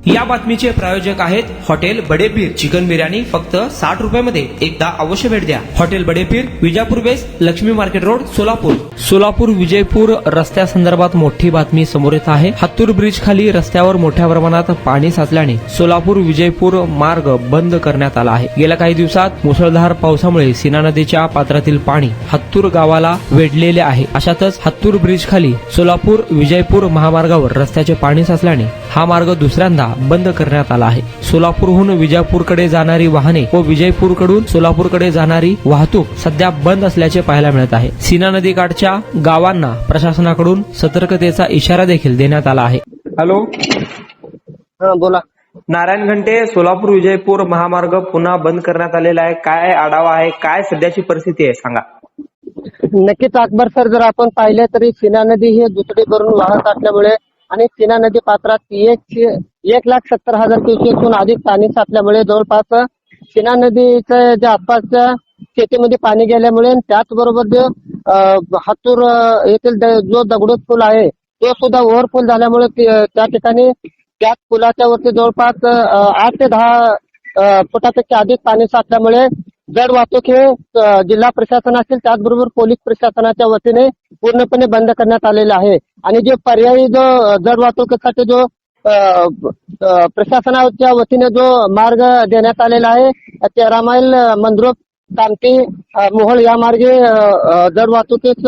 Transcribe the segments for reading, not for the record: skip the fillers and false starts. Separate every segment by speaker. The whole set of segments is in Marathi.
Speaker 1: या बातमीचे प्रायोजक आहेत हॉटेल बडेपीर चिकन बिर्याणी फक्त 60 रुपयामध्ये. एकदा अवश्य भेट द्या. Hotel Badepir, Vijapur west, Laxmi market road, Solapur. Solapur Vijayapur रस्त्यासंदर्भात मोठी बातमी समोर येत आहे. हत्तूर ब्रिज खाली रस्त्यावर मोठ्या प्रमाणात पाणी साचल्याने सोलापूर विजयपूर मार्ग बंद करण्यात आला आहे. गेल्या काही दिवसात मुसळधार पावसामुळे सीना नदीच्या पात्रातील पाणी हत्तूर गावाला वेढलेले आहे. अशातच हत्तूर ब्रिज खाली सोलापूर विजयपूर महामार्गावर रस्त्याचे पाणी साचल्याने हा मार्ग दुसऱ्यांदा बंद करण्यात आला आहे. सोलापूरहून विजापूरकडे जाणारी वाहने व विजयपूरकडून सोलापूरकडे जाणारी वाहतूक सध्या बंद असल्याचे पाहायला मिळत आहे. सीना नदीकाठच्या गावांना प्रशासनाकडून सतर्कतेचा इशारा देखील देण्यात आला आहे. हॅलो,
Speaker 2: बोला.
Speaker 1: नारायण घंटे, सोलापूर विजयपूर महामार्ग पुन्हा बंद करण्यात आलेला आहे. काय आढावा आहे, काय सध्याची परिस्थिती आहे सांगा.
Speaker 2: नक्कीच अकबर सर, जर आपण पाहिले तरी सीना नदी ही दुथडीवरून वाहत असल्यामुळे आणि सीना नदी पात्रात 1,70,000 क्युसेकहून अधिक पाणी साचल्यामुळे जवळपास सीना नदीच्या ज्या आसपासच्या शेतीमध्ये पाणी गेल्यामुळे त्याचबरोबर जो हत्तूर येथील जो दगडूत पूल आहे तो सुद्धा ओव्हरफुल झाल्यामुळे त्या ठिकाणी त्याच पुलाच्या वरती जवळपास 8 ते 10 फुटापेक्षा अधिक पाणी साचल्यामुळे जड वाहतूक हे जिल्हा प्रशासन असेल त्याचबरोबर पोलीस प्रशासनाच्या वतीने पूर्णपणे बंद करण्यात आलेले आहे. आणि जो पर्यायी जो जड वाहतुकीसाठी जो प्रशासनाच्या वतीने जो मार्ग देण्यात आलेला आहे 13 मैल मंद्रुप कामठी मोहोळ या मार्गे जड वाहतुकीस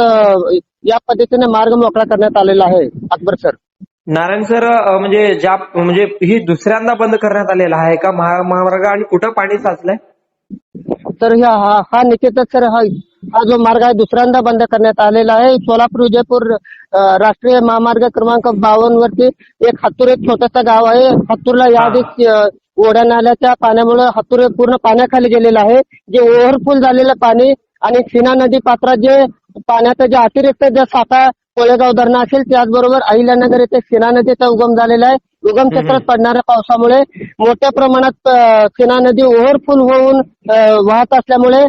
Speaker 2: या पद्धतीने मार्ग मोकळा करण्यात आलेला आहे. अकबर सर,
Speaker 1: नारायण सर, म्हणजे ही दुसऱ्यांदा बंद करण्यात आलेला आहे का महामार्ग, आणि कुठं पाणी साचलंय?
Speaker 2: तर हा निश्चितच सर, हा जो मार्ग आहे दुसऱ्यांदा बंद करण्यात आलेला आहे. सोलापूर विजयपूर राष्ट्रीय महामार्ग क्रमांक 52 वरती हत्तूर एक छोटंसं गाव आहे. हत्तूरला याआधी ओढ्या नाल्याच्या पाण्यामुळे हत्तूर पूर्ण पाण्याखाली गेलेलं आहे. जे ओव्हरफुल झालेलं पाणी आणि सीना नदी पात्रात जे पाण्याचा जे अतिरिक्त जे साठा कोळेगाव धरण असेल त्याचबरोबर अहिल्यानगर येथे सीना नदीचा उगम झालेला आहे. उगम क्षेत्रात पडणाऱ्या पावसामुळे मोठ्या प्रमाणात सीना नदी ओव्हरफुल होऊन वाहत असल्यामुळे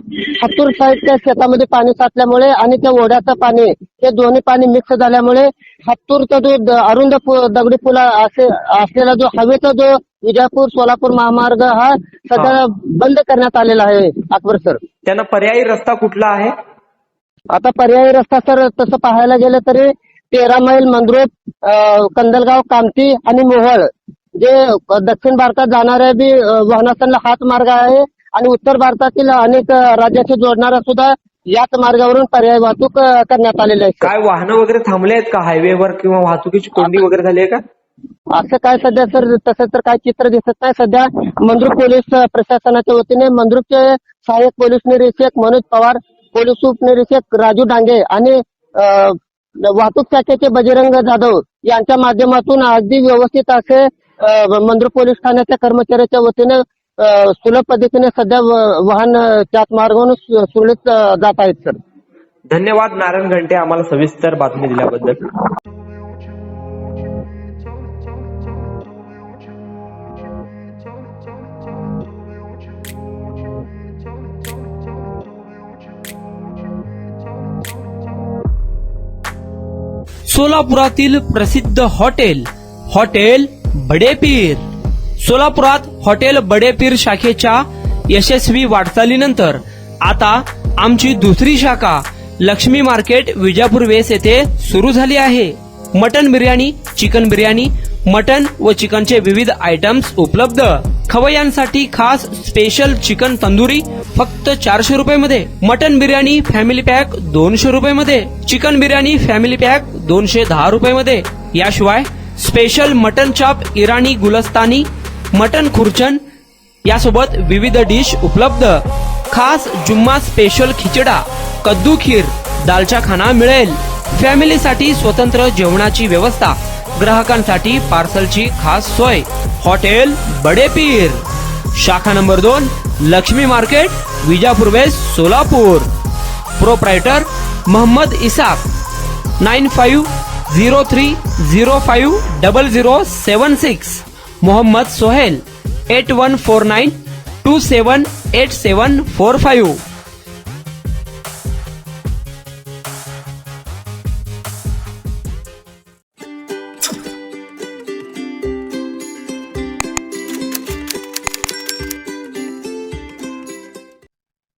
Speaker 2: हत्तूर साईडच्या शेतामध्ये पाणी साचल्यामुळे आणि त्या ओढ्याचं पाणी हे दोन्ही पाणी मिक्स झाल्यामुळे हत्तूरचा जो अरुंद दगडी पुला असलेला जो हवेचा जो विजापूर सोलापूर महामार्ग हा सध्या बंद करण्यात आलेला आहे. अकबर सर,
Speaker 1: त्यांना पर्यायी रस्ता कुठला आहे?
Speaker 2: आता पर्यायी रस्ता सर तसं पाहायला गेलं तरी 13 मैल मंद्रुप, कंदलगाव, कामठी आणि मोहोळ जे दक्षिण भारतात जाणाऱ्या बी वाहनांना हाच मार्ग आहे आणि उत्तर भारतातील अनेक राज्याशी जोडणारा सुद्धा याच मार्गावरून पर्यायी वाहतूक करण्यात आलेली आहे.
Speaker 1: काय वाहनं वगैरे थांबले आहेत का हायवेवर, किंवा वाहतुकीची कोंडी वगैरे झाली आहे का?
Speaker 2: असं काय सध्या सर तसं तर काय चित्र दिसत नाही. सध्या मंद्रुप पोलीस प्रशासनाच्या वतीने मंद्रुपचे सहाय्यक पोलीस निरीक्षक मनोज पवार, पोलीस उपनिरीक्षक राजू डांगे आणि वाहतूक शाखेचे बजरंग जाधव यांच्या माध्यमातून अगदी व्यवस्थित असे मंद्रुप पोलीस ठाण्याच्या कर्मचाऱ्याच्या वतीने सुलभ पद्धतीने सध्या वाहन त्याच मार्गावरून सुरळीत जात आहेत. सर,
Speaker 1: धन्यवाद नारायण घंटे, आम्हाला सविस्तर बातमी दिल्याबद्दल. सोलापुरातील प्रसिद्ध हॉटेल बडेपीर. सोलापुरात हॉटेल बडेपीर शाखेच्या यशस्वी वाटचालीनंतर आता आमची दुसरी शाखा लक्ष्मी मार्केट विजापूर वेस येथे सुरू झाली आहे. Mutton biryani, chicken biryani, mutton व चिकनचे विविध आयटम्स उपलब्ध. खवय्यांसाठी खास स्पेशल चिकन तंदुरी फक्त 400 रुपये. मटन बिर्याणी फॅमिली पॅक 200 रुपये. चिकन बिर्याणी फॅमिली पॅक 210 रुपये. याशिवाय स्पेशल मटन चाप, इराणी गुलस्तानी, मटन खुर्चन यासोबत विविध डिश उपलब्ध. खास जुम्मा स्पेशल खिचडा, कद्दू खीर, दालचा खाना मिळेल. फॅमिलीसाठी स्वतंत्र जेवणाची व्यवस्था, ग्राहकांसाठी पार्सलची खास सोय. हॉटेल बडेपीर, शाखा number 2, Lakshmi market, Vijapur west, Solapur. Proprietor Mohammed Isaq. 9503050076. Mohammed Sohel. 8149278745.